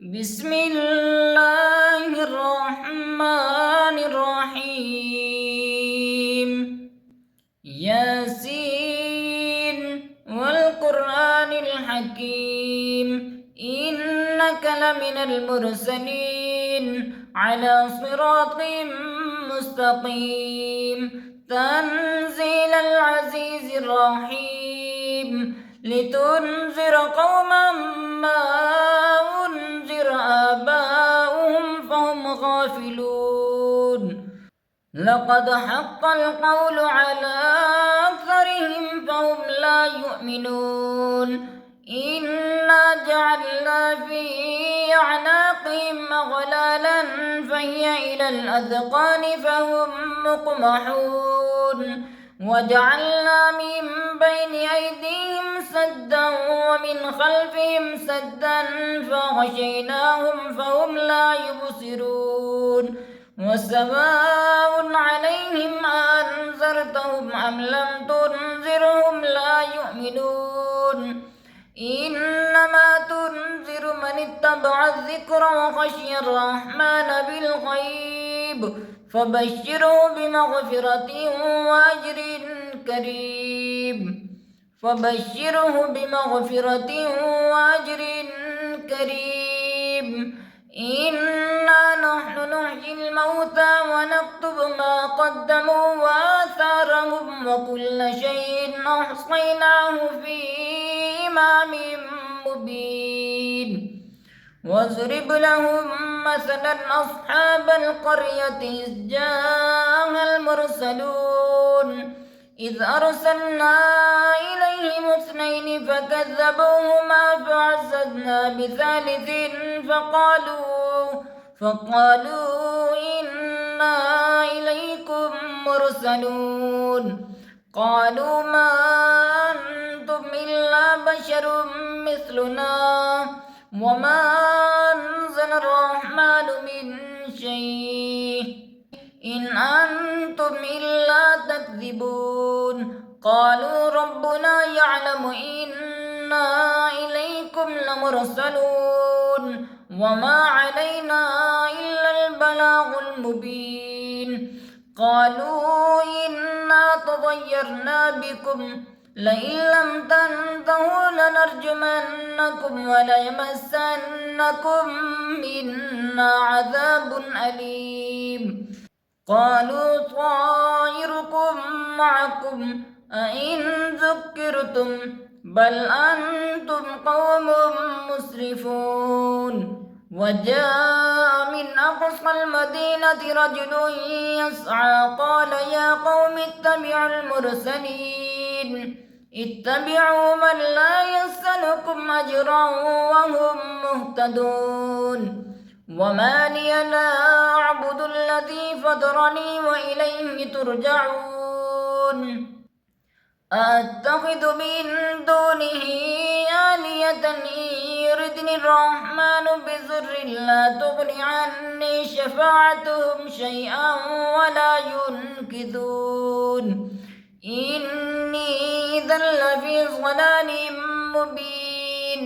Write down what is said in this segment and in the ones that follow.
بسم الله الرحمن الرحيم. ياسين والقرآن الحكيم، إنك لمن المرسلين على صراط مستقيم. تنزيل العزيز الرحيم، لتنذر قوما ما أنذر آباؤهم فهم غافلون. لقد حق القول على أكثرهم فهم لا يؤمنون. إنا جعلنا في أعناقهم أغلالا فهي إلى الأذقان فهم مقمحون. وجعلنا من بين أيديهم سدا ومن خلفهم سدا فغشيناهم فهم لا يبصرون. وسواء عليهم أنذرتهم أم لم تنذرهم لا يؤمنون. إنما تنذر من اتبع الذكر وخشي الرحمن بالغيب، فبشره بمغفرة وأجر كريم. إنا نحن نحيي الموتى ونكتب ما قدموا وآثارهم وكل شيء أحصيناه في إمام مبين. واضرب لهم مثلا أصحاب القرية إذ جاءها المرسلون، إذ أرسلنا إليهم اثنين فكذبوهما فعززنا بثالث فقالوا إنا إليكم مرسلون. قالوا ما أنتم إلا بشر مثلنا وما أنزل الرحمن من شيء إن أنتم إلا تكذبون. قالوا ربنا يعلم إنا إليكم لمرسلون وما علينا إلا البلاغ المبين. قالوا إنا تطيرنا بكم لئن لم تنتهوا لنرجمنكم وليمسنكم منا عذاب أليم. قالوا طائركم معكم أئن ذكرتم بل أنتم قوم مسرفون. وجاء من أقصى المدينة رجل يسعى قال يا قوم اتبعوا المرسلين، اتبعوا من لا يسألكم أجرا وهم مهتدون. وما لي لا أعبد الذي فطرني وإليه ترجعون. أتخذ من دونه آلهة إن يردني الرحمن بضر لا تغن عني شفاعتهم شيئا ولا ينقذون. إني إذا لفي ضلال مبين.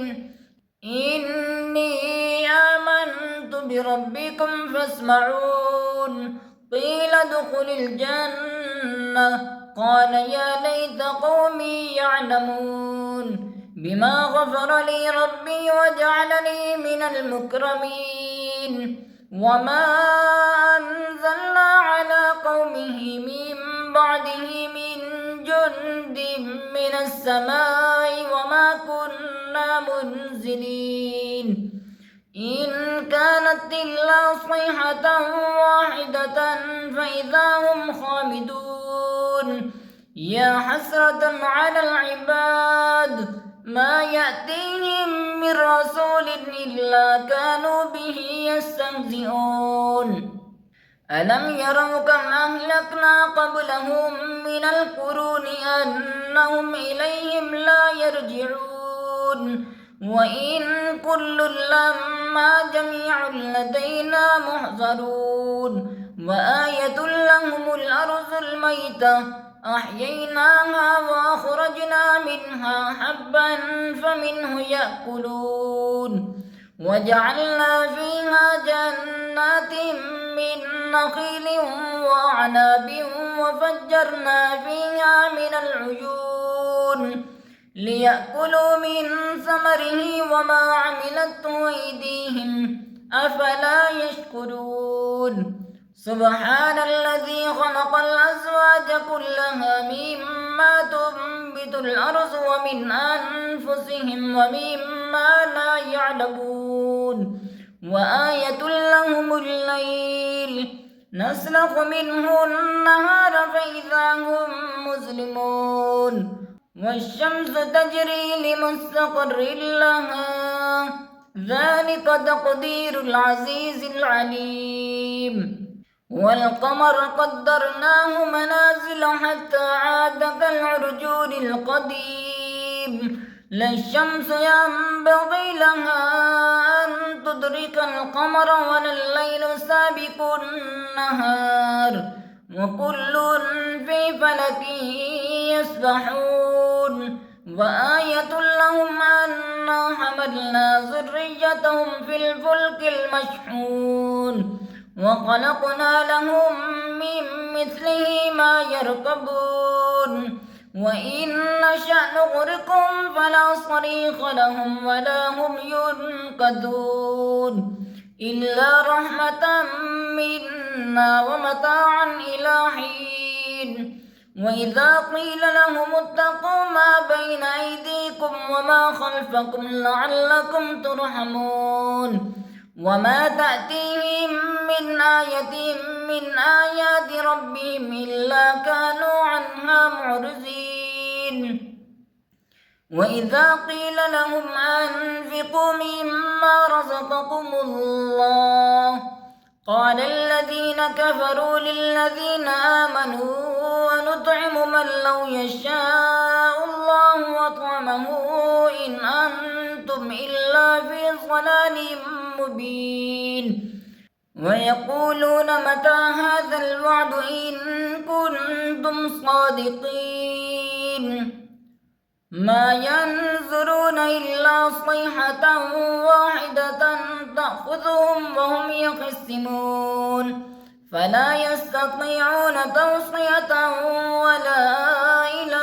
إني آمنت بربكم فاسمعون. قيل ادخل الجنة قال يا ليت قومي يعلمون بما غفر لي ربي وجعلني من المكرمين. وما أنزلنا على قومه من بعده من جند من السماء وما كنا منزلين. إن كانت إلا صيحة واحدة فإذا هم خامدون. يا حسرة على العباد ما يأتيهم من رسول إلا كانوا به يستهزئون. ألم يروا كم أهلكنا قبلهم من القرون أنهم إليهم لا يرجعون. وإن كل لما جميع لدينا محضرون. وآية لهم الأرض الميتة أحييناها وأخرجنا منها حبا فمنه يأكلون وجعلنا فيها جنات من نخيل وأعناب وفجرنا فيها من العيون ليأكلوا من ثمره وما عملته أيديهم أفلا يشكرون سبحان الذي خلق الأزواج كلها مما تنبت الأرض ومن أنفسهم ومما لا يعلمون وآية لهم الليل نسلخ منه النهار فإذا هم مظلمون والشمس تجري لمستقر لها ذلك تقدير العزيز العليم والقمر قدرناه منازل حتى عاد كالعرجون القديم لا الشمس ينبغي لها أن تدرك القمر ولا الليل سابق النهار وكل في فلك يسبحون وآية لهم أنا حملنا ذريتهم في الفلك المشحون وخلقنا لهم من مثله ما يركبون وإن نشأ نغرقهم فلا صريخ لهم ولا هم ينقذون إلا رحمة منا ومتاعا إلى حين وإذا قيل لهم اتقوا ما بين أيديكم وما خلفكم لعلكم ترحمون وما تأتيهم من آية من آيات ربهم إلا كانوا عنها معرضين وإذا قيل لهم أنفقوا مما رزقكم الله قال الذين كفروا للذين آمنوا ونطعم من لو يشاء الله أطعمه إن أنتم إلا في ضلال مبين ويقولون متى هذا الوعد إن كنتم صادقين ما ينظرون إلا صيحة واحدة تأخذهم وهم يخصمون فلا يستطيعون توصية ولا إلى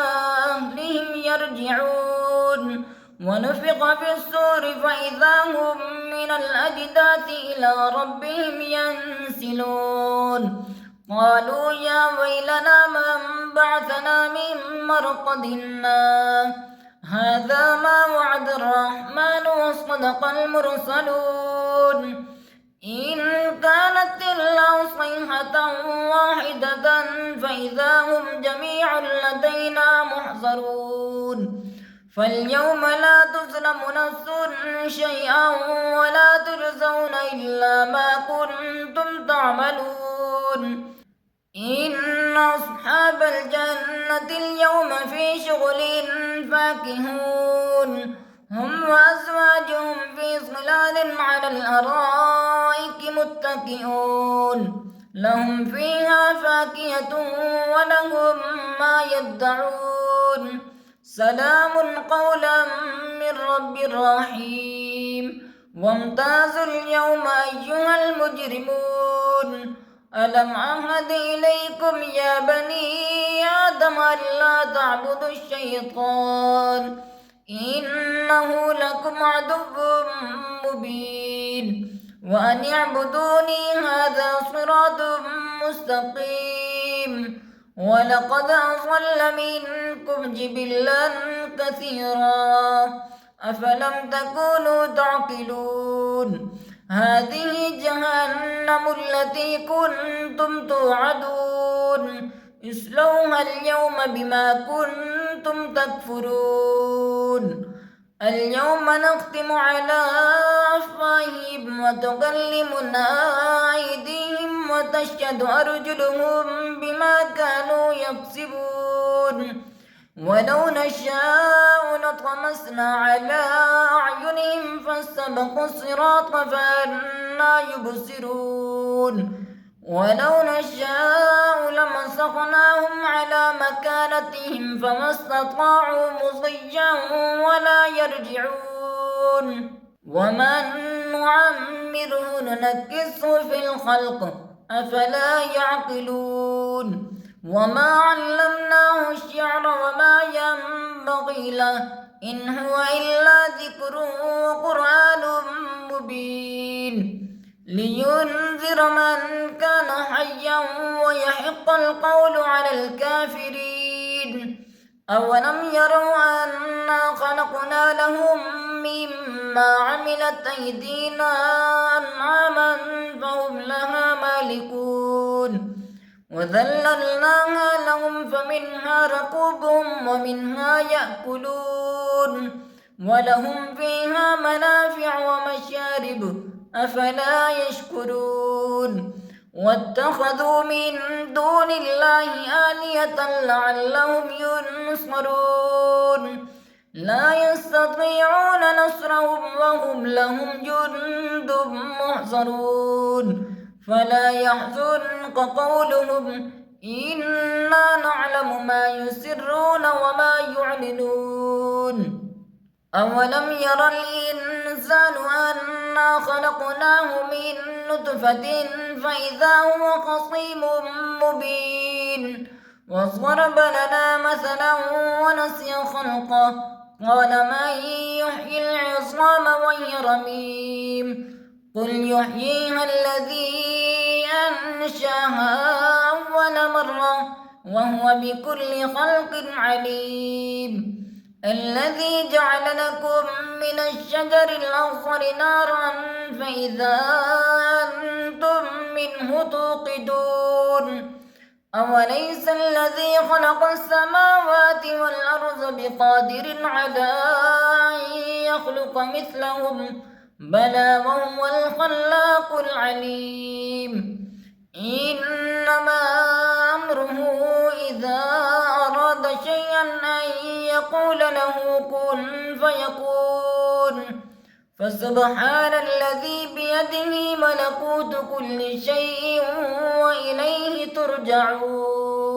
أهلهم يرجعون ونفخ في الصور فإذا هم من الأجداث إلى ربهم ينسلون قالوا يا ويلنا من بعثنا من مرقدنا هذا ما وعد الرحمن وصدق المرسلون إن كانت إلا صيحة واحدة فإذا هم جميع لدينا محضرون فاليوم لا تظلم نفس شيئا ولا تجزون إلا ما كنتم تعملون إن أصحاب الجنة اليوم في شغل فاكهون هم وأزواجهم في ظلال على الأرائك متكئون لهم فيها فاكهة ولهم ما يدعون سلام قولا من رب رحيم وامتازوا اليوم أيها المجرمون ألم أعهد إليكم يا بني آدم ألا تعبدوا الشيطان إنه لكم عدو مبين وأن اعبدوني هذا صراط مستقيم ولقد أضل منكم جبلا كثيرا أفلم تكونوا تعقلون هذه جهنم التي كنتم توعدون اصلوها اليوم بما كنتم تكفرون اليوم نختم على أفواههم وتكلمنا أيديهم وتشهد أرجلهم بما كانوا يكسبون ولو نشاء لطمسنا على أعينهم فاستبقوا الصراط فأنى يبصرون ولو نشاء لمسخناهم على مكانتهم فما استطاعوا مضيا ولا يرجعون ومن نعمره ننكسه في الخلق أفلا يعقلون وما علمناه الشعر وما ينبغي له إن هو إلا ذكر وقرآن مبين لينذر من كان حيا ويحق القول على الكافرين أولم يروا أنا خلقنا لهم مما عملت أيدينا أنعاما فهم لها مالكون وذللناها لهم فمنها ركوبهم ومنها يأكلون ولهم فيها منافع ومشارب أفلا يشكرون واتخذوا من دون الله آلهة لعلهم ينصرون لا يستطيعون نصرهم وهم لهم جند محضرون فلا يحزنك قولهم إنا نعلم ما يسرون وما يعلنون أولم ير الإنسان أنا خلقناه من نطفة فإذا هو خصيم مبين وضرب لنا مثلا ونسي خلقه قال من يحيي العظام وهي رميم قل يحييها الذي أنشاها أول مرة وهو بكل خلق عليم الذي جعل لكم من الشجر الأخضر نارا فإذا أنتم منه توقدون أوليس الذي خلق السماوات والأرض بقادر على أن يخلق مثلهم بلى وهو الخلاق العليم إنما أمره إذا أراد شيئا أن يقول له كن فيكون فسبحان الذي بيده ملكوت كل شيء وإليه ترجعون.